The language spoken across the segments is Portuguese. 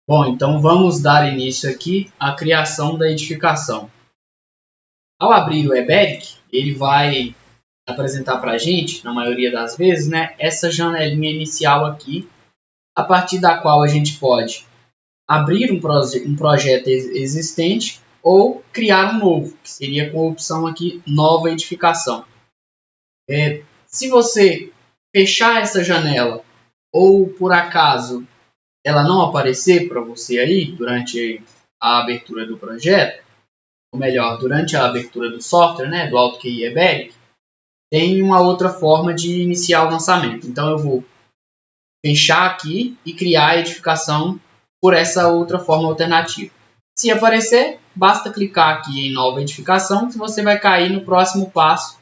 Bom, então vamos dar início aqui à criação da edificação. Ao abrir o EBERIC, ele vai apresentar para a gente, na maioria das vezes, essa janelinha inicial aqui, a partir da qual a gente pode abrir um projeto existente ou criar um novo, que seria com a opção aqui, nova edificação. Se você fechar essa janela ou, por acaso, ela não aparecer para você aí durante a abertura do projeto, ou melhor, durante a abertura do software, do AutoQI EBERIC, tem uma outra forma de iniciar o lançamento. Então eu vou fechar aqui e criar a edificação por essa outra forma alternativa. Se aparecer, basta clicar aqui em nova edificação que você vai cair no próximo passo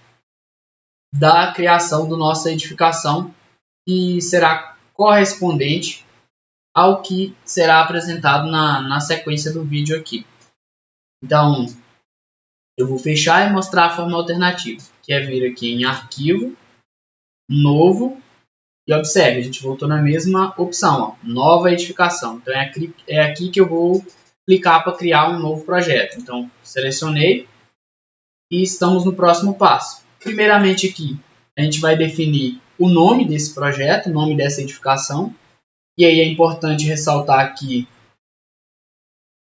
da criação da nossa edificação, que será correspondente ao que será apresentado na sequência do vídeo aqui. Então, eu vou fechar e mostrar a forma alternativa, que é vir aqui em Arquivo, Novo, e observe, a gente voltou na mesma opção, Nova Edificação. Então, é aqui que eu vou clicar para criar um novo projeto. Então, selecionei e estamos no próximo passo. Primeiramente aqui, a gente vai definir o nome desse projeto, o nome dessa edificação. E aí é importante ressaltar que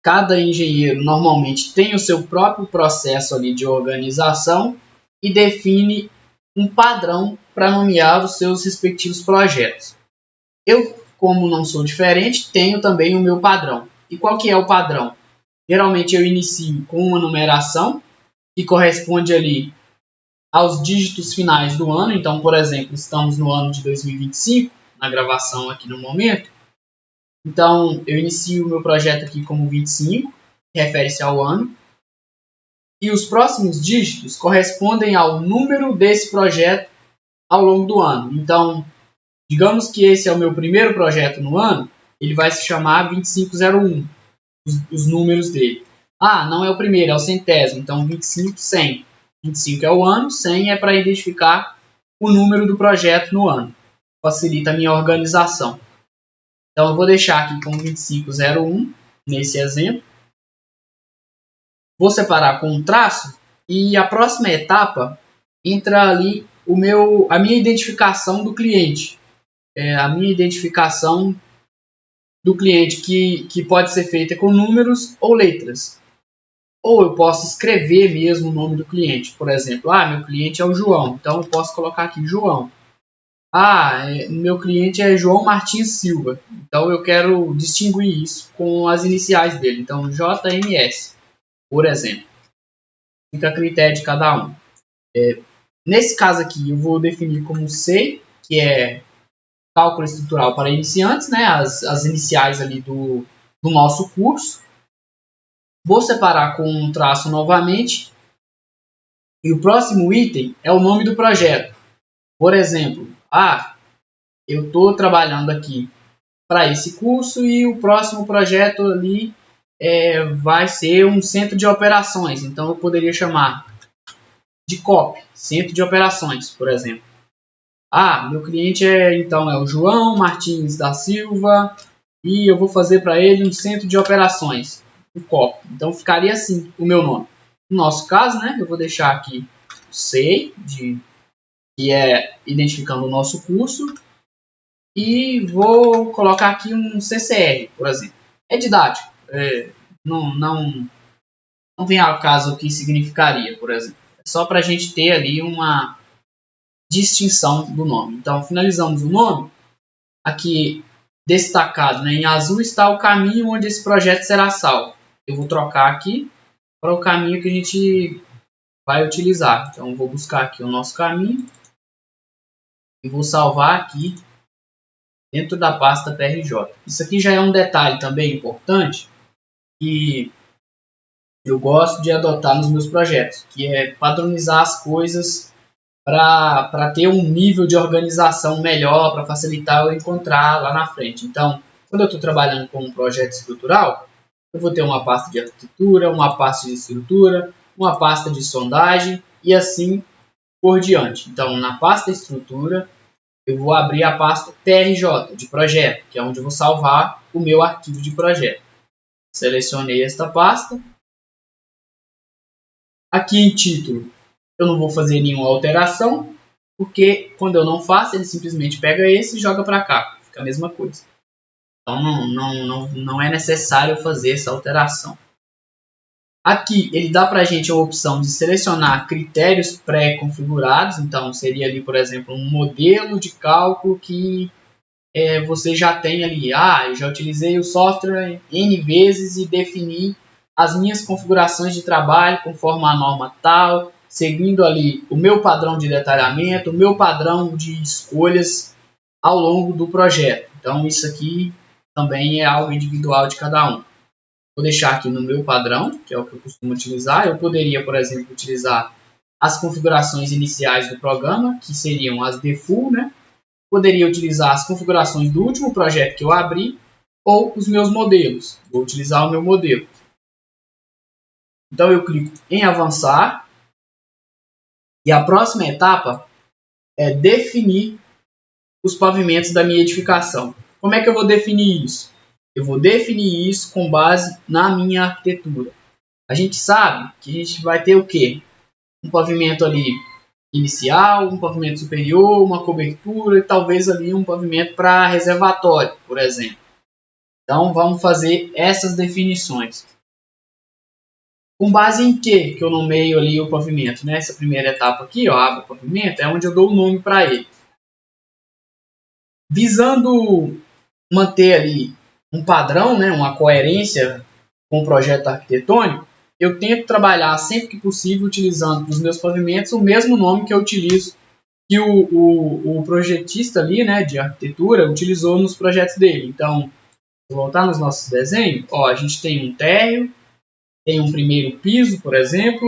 cada engenheiro normalmente tem o seu próprio processo ali de organização e define um padrão para nomear os seus respectivos projetos. Eu, como não sou diferente, tenho também o meu padrão. E qual que é o padrão? Geralmente eu inicio com uma numeração que corresponde ali aos dígitos finais do ano. Então, por exemplo, estamos no ano de 2025, na gravação aqui no momento. Então, eu inicio o meu projeto aqui como 25, que refere-se ao ano. E os próximos dígitos correspondem ao número desse projeto ao longo do ano. Então, digamos que esse é o meu primeiro projeto no ano, ele vai se chamar 2501, os números dele. Ah, não é o primeiro, é o centésimo, então 25, 100. 25 é o ano, 100 é para identificar o número do projeto no ano. Facilita a minha organização. Então, eu vou deixar aqui como 2501, nesse exemplo. Vou separar com um traço e a próxima etapa entra ali a minha identificação do cliente. A minha identificação do cliente que pode ser feita com números ou letras. Ou eu posso escrever mesmo o nome do cliente. Por exemplo, meu cliente é o João, então eu posso colocar aqui João. Meu cliente é João Martins Silva, então eu quero distinguir isso com as iniciais dele. Então, JMS, por exemplo. Fica a critério de cada um. Nesse caso aqui, eu vou definir como SEI, que é cálculo estrutural para iniciantes, as iniciais ali do nosso curso. Vou separar com um traço novamente. E o próximo item é o nome do projeto. Por exemplo, eu estou trabalhando aqui para esse curso e o próximo projeto ali vai ser um centro de operações. Então, eu poderia chamar de COP, centro de operações, por exemplo. Meu cliente é o João Martins da Silva e eu vou fazer para ele um centro de operações, o COP. Então, ficaria assim o meu nome. No nosso caso, eu vou deixar aqui o SEI, que é identificando o nosso curso, e vou colocar aqui um CCR, por exemplo. É didático, não vem ao caso o que significaria, por exemplo. É só para a gente ter ali uma distinção do nome. Então, finalizamos o nome. Aqui, destacado em azul, está o caminho onde esse projeto será salvo. Eu vou trocar aqui para o caminho que a gente vai utilizar. Então, vou buscar aqui o nosso caminho e vou salvar aqui dentro da pasta PRJ. Isso aqui já é um detalhe também importante que eu gosto de adotar nos meus projetos, que é padronizar as coisas para ter um nível de organização melhor, para facilitar eu encontrar lá na frente. Então, quando eu estou trabalhando com um projeto estrutural, eu vou ter uma pasta de arquitetura, uma pasta de estrutura, uma pasta de sondagem e assim por diante. Então, na pasta estrutura, eu vou abrir a pasta TRJ, de projeto, que é onde eu vou salvar o meu arquivo de projeto. Selecionei esta pasta. Aqui em título, eu não vou fazer nenhuma alteração, porque quando eu não faço, ele simplesmente pega esse e joga para cá. Fica a mesma coisa. Então não é necessário fazer essa alteração. Aqui ele dá para a gente a opção de selecionar critérios pré-configurados. Então seria ali, por exemplo, um modelo de cálculo que você já tem ali. Eu já utilizei o software N vezes e defini as minhas configurações de trabalho conforme a norma tal, seguindo ali o meu padrão de detalhamento, o meu padrão de escolhas ao longo do projeto. Então isso aqui também é algo individual de cada um. Vou deixar aqui no meu padrão, que é o que eu costumo utilizar. Eu poderia, por exemplo, utilizar as configurações iniciais do programa, que seriam as default, né? Poderia utilizar as configurações do último projeto que eu abri ou os meus modelos. Vou utilizar o meu modelo. Então eu clico em avançar e a próxima etapa é definir os pavimentos da minha edificação. Como é que eu vou definir isso? Eu vou definir isso com base na minha arquitetura. A gente sabe que a gente vai ter o quê? Um pavimento ali inicial, um pavimento superior, uma cobertura e talvez ali um pavimento para reservatório, por exemplo. Então vamos fazer essas definições. Com base em que eu nomeio ali o pavimento? Nessa primeira etapa aqui, abro o pavimento, é onde eu dou o nome para ele. Visando manter ali um padrão, né, uma coerência com o projeto arquitetônico, eu tento trabalhar sempre que possível utilizando nos meus pavimentos o mesmo nome que eu utilizo, que o projetista ali, né, de arquitetura utilizou nos projetos dele. Então, vou voltar nos nossos desenhos. A gente tem um térreo, tem um primeiro piso, por exemplo,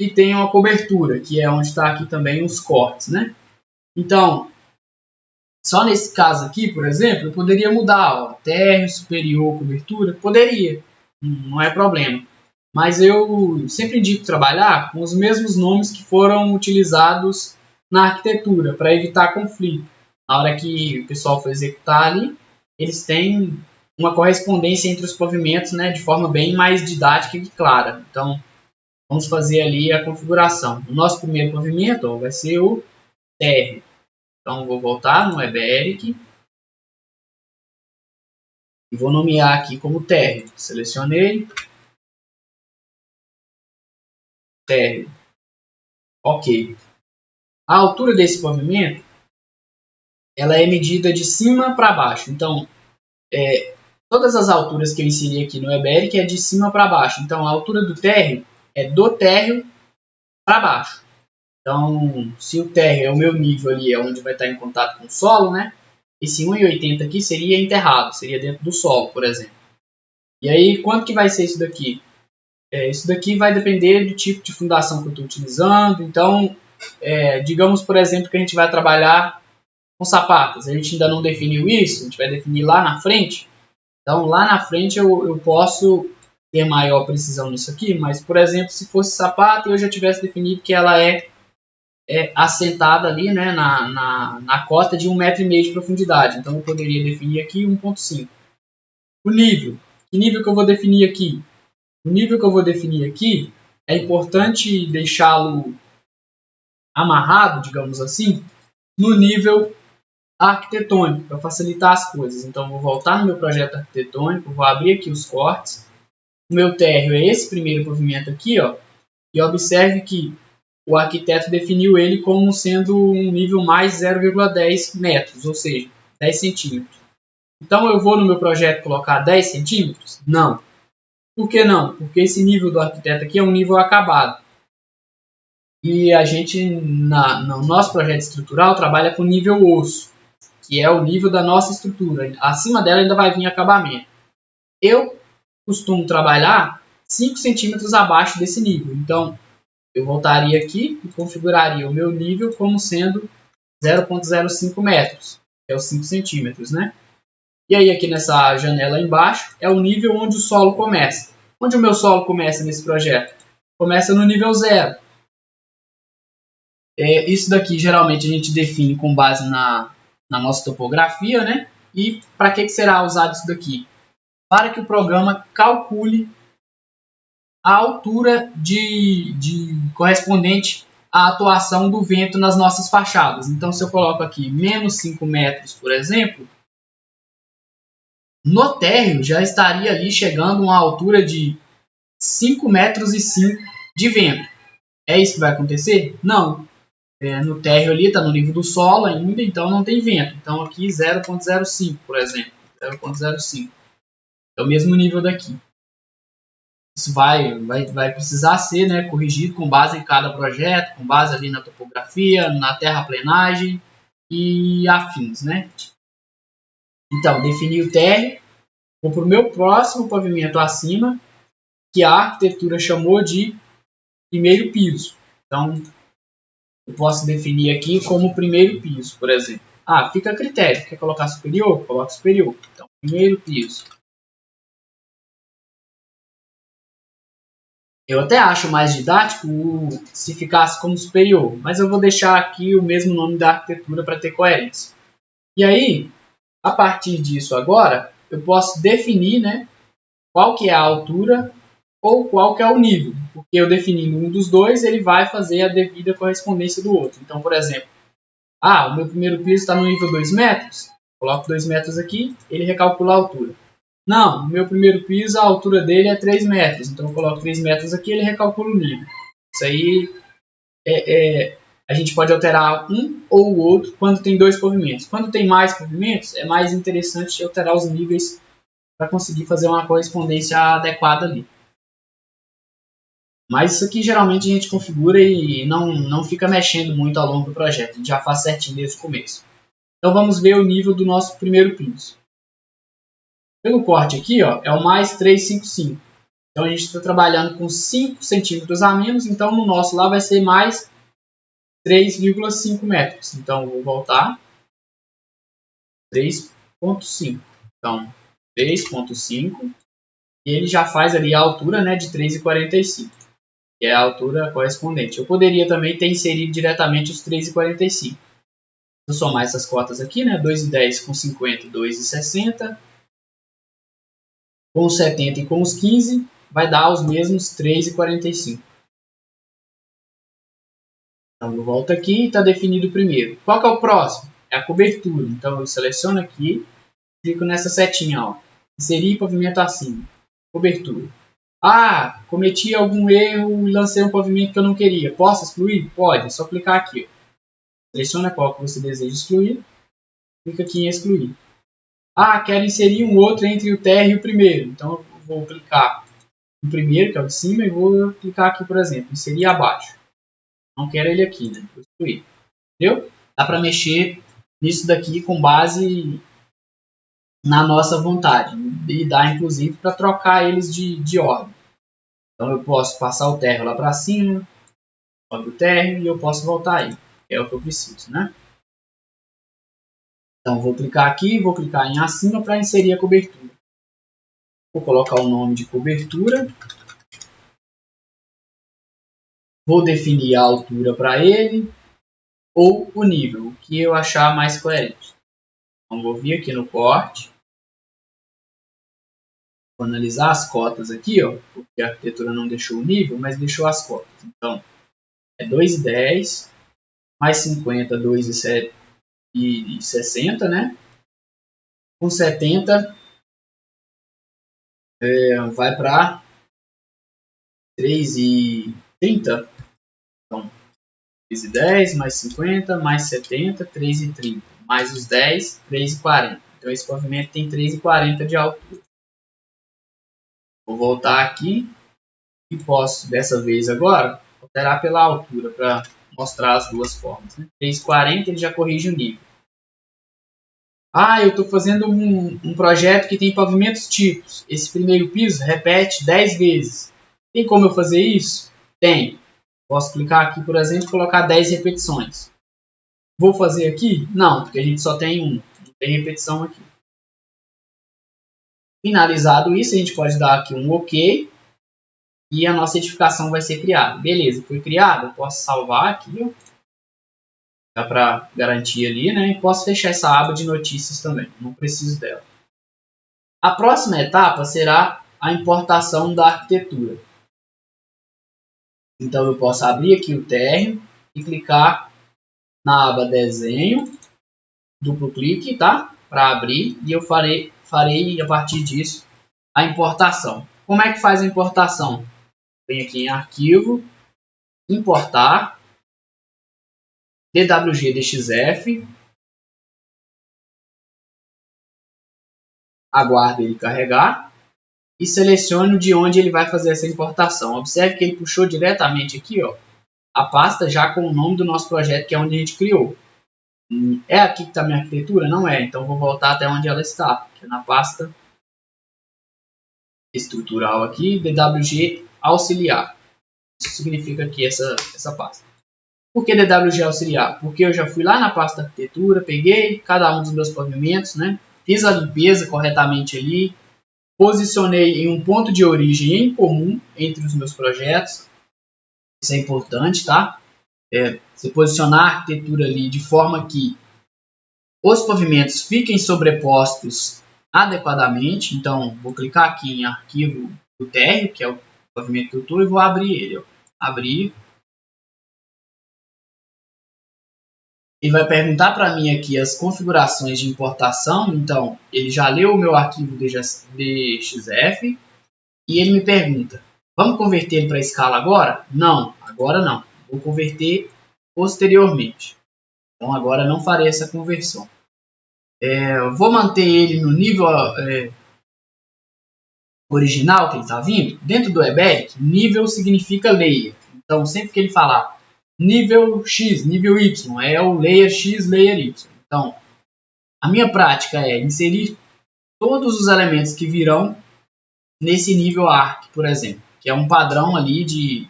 e tem uma cobertura, que é onde está aqui também os cortes, né? Então, só nesse caso aqui, por exemplo, eu poderia mudar, térreo, superior, cobertura, poderia, não é problema. Mas eu sempre indico trabalhar com os mesmos nomes que foram utilizados na arquitetura, para evitar conflito. Na hora que o pessoal for executar ali, eles têm uma correspondência entre os pavimentos, né, de forma bem mais didática e clara. Então, vamos fazer ali a configuração. O nosso primeiro pavimento vai ser o térreo. Então, vou voltar no EBERIC e vou nomear aqui como térreo. Selecionei. Térreo. Ok. A altura desse pavimento ela é medida de cima para baixo. Então, todas as alturas que eu inseri aqui no EBERIC é de cima para baixo. Então, a altura do térreo é do térreo para baixo. Então, se o térreo é o meu nível ali, é onde vai estar em contato com o solo, né? Esse 1,80 aqui seria enterrado, seria dentro do solo, por exemplo. E aí, quanto que vai ser isso daqui? Isso daqui vai depender do tipo de fundação que eu estou utilizando. Então, digamos, por exemplo, que a gente vai trabalhar com sapatas. A gente ainda não definiu isso, a gente vai definir lá na frente. Então, lá na frente eu posso ter maior precisão nisso aqui, mas, por exemplo, se fosse sapata e eu já tivesse definido que ela é assentada ali, né, na costa de 1,5 m de profundidade. Então, eu poderia definir aqui 1,5. O nível. Que nível que eu vou definir aqui? O nível que eu vou definir aqui é importante deixá-lo amarrado, digamos assim, no nível arquitetônico, para facilitar as coisas. Então, vou voltar no meu projeto arquitetônico, vou abrir aqui os cortes. O meu térreo é esse primeiro pavimento aqui, e observe que o arquiteto definiu ele como sendo um nível mais 0,10 metros, ou seja, 10 centímetros. Então, eu vou no meu projeto colocar 10 centímetros? Não. Por que não? Porque esse nível do arquiteto aqui é um nível acabado. E a gente, no nosso projeto estrutural, trabalha com nível osso, que é o nível da nossa estrutura. Acima dela ainda vai vir acabamento. Eu costumo trabalhar 5 centímetros abaixo desse nível. Então, eu voltaria aqui e configuraria o meu nível como sendo 0,05 metros, que é os 5 centímetros, né? E aí, aqui nessa janela embaixo, é o nível onde o solo começa. Onde o meu solo começa nesse projeto? Começa no nível 0. Isso daqui geralmente a gente define com base na nossa topografia, né? E para que será usado isso daqui? Para que o programa calcule a altura correspondente à atuação do vento nas nossas fachadas. Então, se eu coloco aqui menos 5 metros, por exemplo, no térreo já estaria ali chegando a uma altura de 5 metros e 5 de vento. É isso que vai acontecer? Não. No térreo ali está no nível do solo ainda, então não tem vento. Então aqui 0,05, por exemplo. 0,05. É o mesmo nível daqui. Isso vai precisar ser, né, corrigido com base em cada projeto, com base ali na topografia, na terraplenagem e afins, né? Então, definir o térreo. Vou para o meu próximo pavimento acima, que a arquitetura chamou de primeiro piso. Então, eu posso definir aqui como primeiro piso, por exemplo. Fica a critério. Quer colocar superior? Coloca superior. Então, primeiro piso. Eu até acho mais didático se ficasse como superior, mas eu vou deixar aqui o mesmo nome da arquitetura para ter coerência. E aí, a partir disso agora, eu posso definir, né, qual que é a altura ou qual que é o nível. Porque eu definindo um dos dois, ele vai fazer a devida correspondência do outro. Então, por exemplo, o meu primeiro piso está no nível 2 metros. Coloco 2 metros aqui, ele recalcula a altura. Não, no meu primeiro piso a altura dele é 3 metros. Então eu coloco 3 metros aqui, ele recalcula o nível. Isso aí a gente pode alterar um ou o outro quando tem dois pavimentos. Quando tem mais pavimentos, é mais interessante alterar os níveis para conseguir fazer uma correspondência adequada ali. Mas isso aqui geralmente a gente configura e não fica mexendo muito ao longo do projeto. A gente já faz certinho desde o começo. Então vamos ver o nível do nosso primeiro piso. Pelo corte aqui, é o mais 355. Então a gente está trabalhando com 5 centímetros a menos, então no nosso lá vai ser mais 3,5 metros. Então eu vou voltar 3,5. Então 3,5 e ele já faz ali a altura, né, de 3,45, que é a altura correspondente. Eu poderia também ter inserido diretamente os 3,45. Vou somar essas cotas aqui, né, 2,10 com 50, 2,60. Com os 70 e com os 15, vai dar os mesmos 3,45. Então, eu volto aqui e está definido o primeiro. Qual que é o próximo? É a cobertura. Então, eu seleciono aqui, clico nessa setinha, inserir pavimento acima. Cobertura. Cometi algum erro e lancei um pavimento que eu não queria. Posso excluir? Pode, é só clicar aqui. Seleciona qual que você deseja excluir. Clica aqui em excluir. Quero inserir um outro entre o térreo e o primeiro. Então, eu vou clicar no primeiro, que é o de cima, e vou clicar aqui, por exemplo, inserir abaixo. Não quero ele aqui, né? Vou excluir. Entendeu? Dá para mexer nisso daqui com base na nossa vontade. E dá, inclusive, para trocar eles de ordem. Então, eu posso passar o térreo lá para cima, sobe o térreo, e eu posso voltar aí. É o que eu preciso, né? Então, vou clicar aqui, vou clicar em acima para inserir a cobertura. Vou colocar o nome de cobertura. Vou definir a altura para ele ou o nível, o que eu achar mais coerente. Então, vou vir aqui no corte. Vou analisar as cotas aqui, porque a arquitetura não deixou o nível, mas deixou as cotas. Então, é 2,10 mais 50, 2,60, né? Com 70, vai para 3,30. Então, 3,10 mais 50 mais 70, 3,30. Mais os 10, 3,40. Então, esse pavimento tem 3,40 de altura. Vou voltar aqui e posso, dessa vez agora, alterar pela altura para mostrar as duas formas. Né? 3,40 ele já corrige o nível. Eu estou fazendo um projeto que tem pavimentos tipos. Esse primeiro piso repete 10 vezes. Tem como eu fazer isso? Tem. Posso clicar aqui, por exemplo, e colocar 10 repetições. Vou fazer aqui? Não, porque a gente só tem um. Não tem repetição aqui. Finalizado isso, a gente pode dar aqui um OK. E a nossa edificação vai ser criada. Beleza, foi criada. Eu posso salvar aqui. Dá para garantir ali, né? E posso fechar essa aba de notícias também, não preciso dela. A próxima etapa será a importação da arquitetura. Então eu posso abrir aqui o térreo e clicar na aba desenho, duplo clique, tá? Para abrir, e eu farei a partir disso a importação. Como é que faz a importação? Vem aqui em arquivo, importar, DWG DXF, aguardo ele carregar e seleciono de onde ele vai fazer essa importação. Observe que ele puxou diretamente aqui, ó, a pasta já com o nome do nosso projeto, que é onde a gente criou. É aqui que está a minha arquitetura? Não é, então vou voltar até onde ela está, que é na pasta estrutural aqui, DWG auxiliar. Isso significa aqui essa pasta. Por que DWG auxiliar? Porque eu já fui lá na pasta arquitetura, peguei cada um dos meus pavimentos, né? Fiz a limpeza corretamente ali, posicionei em um ponto de origem em comum entre os meus projetos. Isso é importante, tá? Você posicionar a arquitetura ali de forma que os pavimentos fiquem sobrepostos adequadamente. Então, vou clicar aqui em arquivo do térreo, que é o pavimento que eu estou, e vou abrir ele. Ó. Abrir. Ele vai perguntar para mim aqui as configurações de importação. Então, ele já leu o meu arquivo DXF e ele me pergunta: vamos converter ele para escala agora? Não, agora não. Vou converter posteriormente. Então, agora não farei essa conversão. Vou manter ele no nível original que ele está vindo. Dentro do EBERIC, nível significa layer. Então, sempre que ele falar nível X, nível Y, é o layer X, layer Y. Então, a minha prática é inserir todos os elementos que virão nesse nível ARC, por exemplo, que é um padrão ali de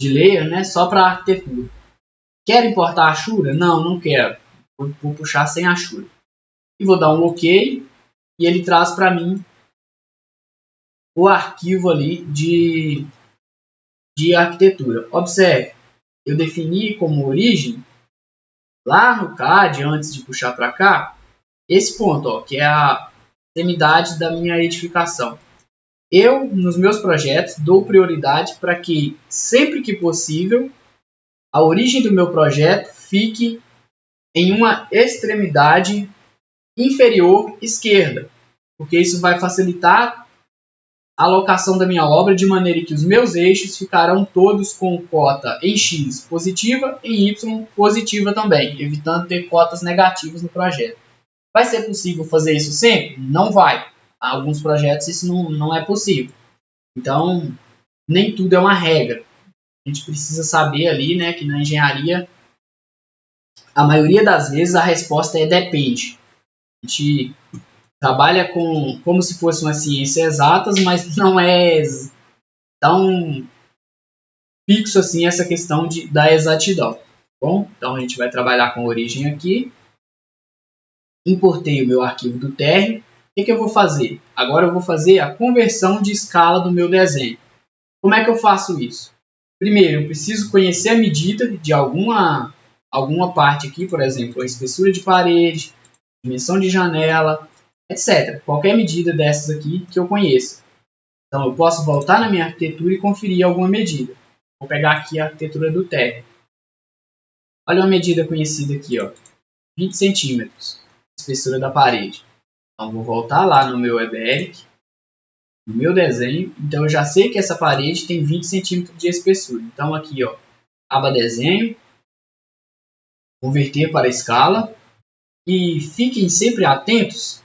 layer, né, só para arquitetura. Quero importar a Ashura? Não, não quero. Vou puxar sem Ashura. E vou dar um OK e ele traz para mim o arquivo ali de arquitetura. Observe, eu defini como origem, lá no CAD, antes de puxar para cá, esse ponto, ó, que é a extremidade da minha edificação. Eu, nos meus projetos, dou prioridade para que, sempre que possível, a origem do meu projeto fique em uma extremidade inferior esquerda, porque isso vai facilitar a alocação da minha obra de maneira que os meus eixos ficarão todos com cota em X positiva e em Y positiva também, evitando ter cotas negativas no projeto. Vai ser possível fazer isso sempre? Não vai. Alguns projetos isso não é possível. Então, nem tudo é uma regra. A gente precisa saber ali, né, que na engenharia, a maioria das vezes a resposta é depende. A gente trabalha como se fosse uma ciência exatas, mas não é tão fixo assim essa questão da exatidão. Bom, então a gente vai trabalhar com a origem aqui. Importei o meu arquivo do térreo. O que eu vou fazer? Agora eu vou fazer a conversão de escala do meu desenho. Como é que eu faço isso? Primeiro, eu preciso conhecer a medida de alguma parte aqui, por exemplo, a espessura de parede, dimensão de janela, etc. Qualquer medida dessas aqui que eu conheça. Então, eu posso voltar na minha arquitetura e conferir alguma medida. Vou pegar aqui a arquitetura do térreo. Olha uma medida conhecida aqui, ó, 20 centímetros, espessura da parede. Então, vou voltar lá no meu EBERIC, no meu desenho. Então, eu já sei que essa parede tem 20 centímetros de espessura. Então, aqui, ó, aba desenho, converter para escala. E fiquem sempre atentos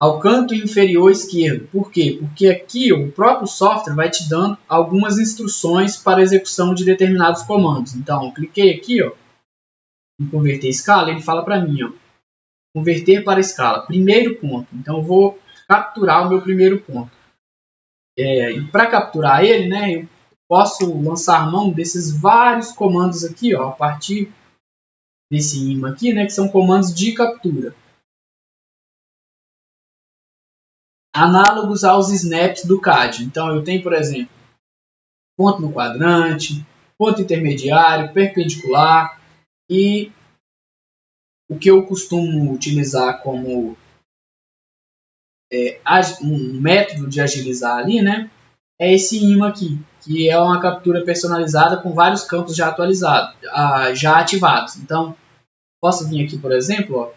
ao canto inferior esquerdo. Por quê? Porque aqui o próprio software vai te dando algumas instruções para a execução de determinados comandos. Então, eu cliquei aqui, ó, em converter escala, ele fala para mim, ó, converter para escala, primeiro ponto. Então, eu vou capturar o meu primeiro ponto. E para capturar ele, né, eu posso lançar mão desses vários comandos aqui, ó, a partir desse imã aqui, né, que são comandos de captura. Análogos aos snaps do CAD. Então, eu tenho, por exemplo, ponto no quadrante, ponto intermediário, perpendicular. E o que eu costumo utilizar como um método de agilizar ali, né, é esse imã aqui, que é uma captura personalizada com vários campos já atualizados, já ativados. Então, posso vir aqui, por exemplo, ó,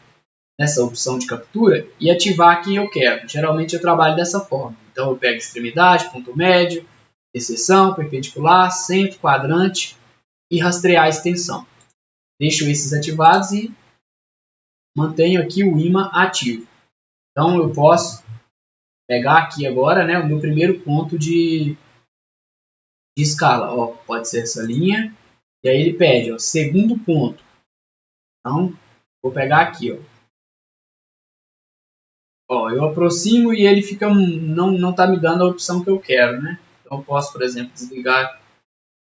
nessa opção de captura e ativar quem eu quero. Geralmente eu trabalho dessa forma. Então eu pego extremidade, ponto médio, interseção, perpendicular, centro, quadrante e rastrear a extensão. Deixo esses ativados e mantenho aqui o imã ativo. Então eu posso pegar aqui agora, né, o meu primeiro ponto de escala. Ó, pode ser essa linha. E aí ele pede, ó, segundo ponto. Então vou pegar aqui, ó. Ó, eu aproximo e ele fica não está me dando a opção que eu quero, né? Então eu posso, por exemplo, desligar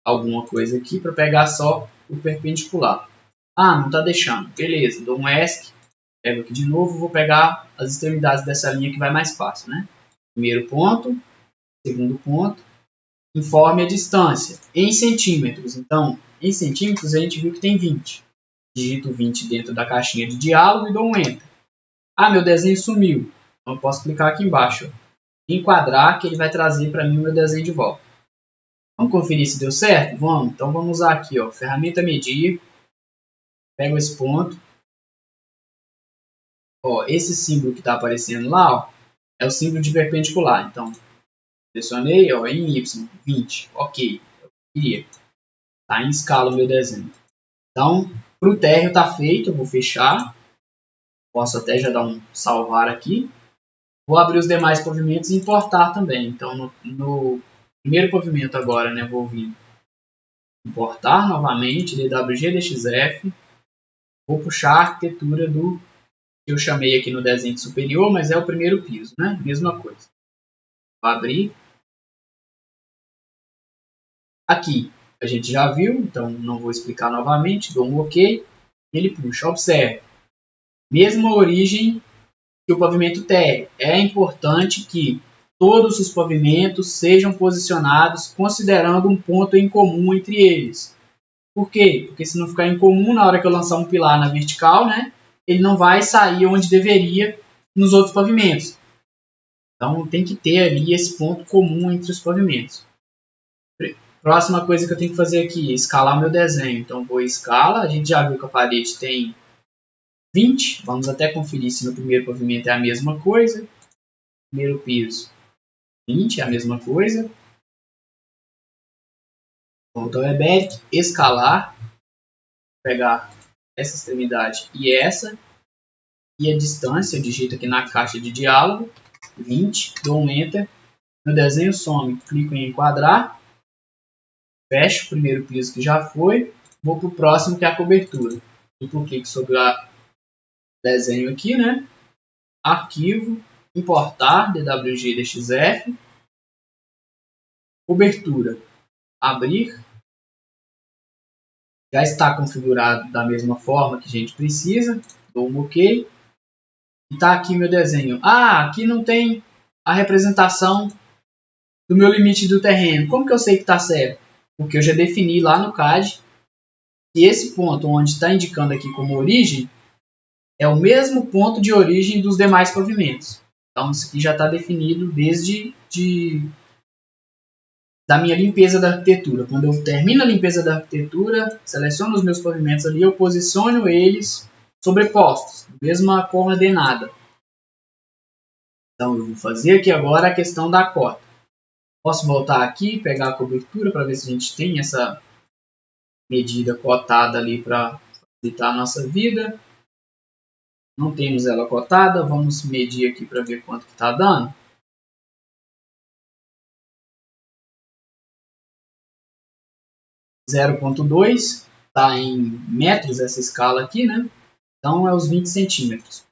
alguma coisa aqui para pegar só o perpendicular. Ah, não está deixando. Beleza, dou um ESC, pego aqui de novo, vou pegar as extremidades dessa linha que vai mais fácil, né? Primeiro ponto, segundo ponto, informe a distância em centímetros. Então, em centímetros a gente viu que tem 20. Digito 20 dentro da caixinha de diálogo e dou um Enter. Ah, meu desenho sumiu. Então eu posso clicar aqui embaixo, enquadrar, que ele vai trazer para mim o meu desenho de volta. Vamos conferir se deu certo? Vamos. Então vamos usar aqui, ó, ferramenta medir. Pego esse ponto. Ó, esse símbolo que está aparecendo lá, ó, é o símbolo de perpendicular. Então, selecionei, ó, em Y, 20. Ok, eu queria. Tá em escala o meu desenho. Então, para o térreo tá feito, eu vou fechar. Posso até já dar um salvar aqui. Vou abrir os demais pavimentos e importar também. Então, no primeiro pavimento agora, né, vou vir importar novamente, DWG, DXF. Vou puxar a arquitetura do que eu chamei aqui no desenho superior, mas é o primeiro piso, né? Mesma coisa. Vou abrir. Aqui a gente já viu, então não vou explicar novamente. Dou um OK. Ele puxa. Observe. Mesma origem que o pavimento térreo. É importante que todos os pavimentos sejam posicionados considerando um ponto em comum entre eles. Por quê? Porque se não ficar em comum, na hora que eu lançar um pilar na vertical, né, ele não vai sair onde deveria nos outros pavimentos. Então tem que ter ali esse ponto comum entre os pavimentos. Próxima coisa que eu tenho que fazer aqui, escalar meu desenho. Então vou em escala, a gente já viu que a parede tem 20. Vamos até conferir se no primeiro pavimento é a mesma coisa. Primeiro piso, 20, é a mesma coisa. Volta ao EBEC, escalar, pegar essa extremidade e essa. E a distância, eu digito aqui na caixa de diálogo, 20, dou um Enter. Meu desenho some, clico em enquadrar. Fecho o primeiro piso que já foi. Vou para o próximo que é a cobertura. Duplo clique sobre o desenho aqui, né? Arquivo, importar, DWG, DXF. Cobertura, abrir. Já está configurado da mesma forma que a gente precisa. Dou um OK. E está aqui meu desenho. Ah, aqui não tem a representação do meu limite do terreno. Como que eu sei que está certo? Porque eu já defini lá no CAD que esse ponto onde está indicando aqui como origem é o mesmo ponto de origem dos demais pavimentos. Então isso aqui já está definido desde da minha limpeza da arquitetura. Quando eu termino a limpeza da arquitetura, seleciono os meus pavimentos ali, eu posiciono eles sobrepostos, mesma coordenada. Então eu vou fazer aqui agora a questão da cota. Posso voltar aqui, pegar a cobertura para ver se a gente tem essa medida cotada ali para facilitar a nossa vida. Não temos ela cotada, vamos medir aqui para ver quanto que está dando. Zero ponto 2, está em metros essa escala aqui, né? Então é os 20 centímetros.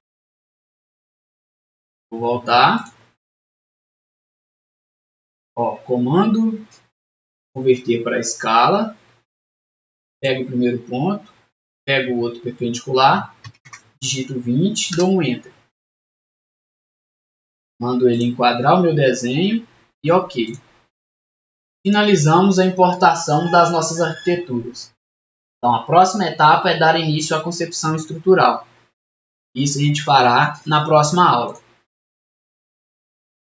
Vou voltar. Ó, comando, converter para a escala. Pego o primeiro ponto, pego o outro perpendicular, digito 20, dou um Enter. Mando ele enquadrar o meu desenho e OK. Finalizamos a importação das nossas arquiteturas. Então, a próxima etapa é dar início à concepção estrutural. Isso a gente fará na próxima aula.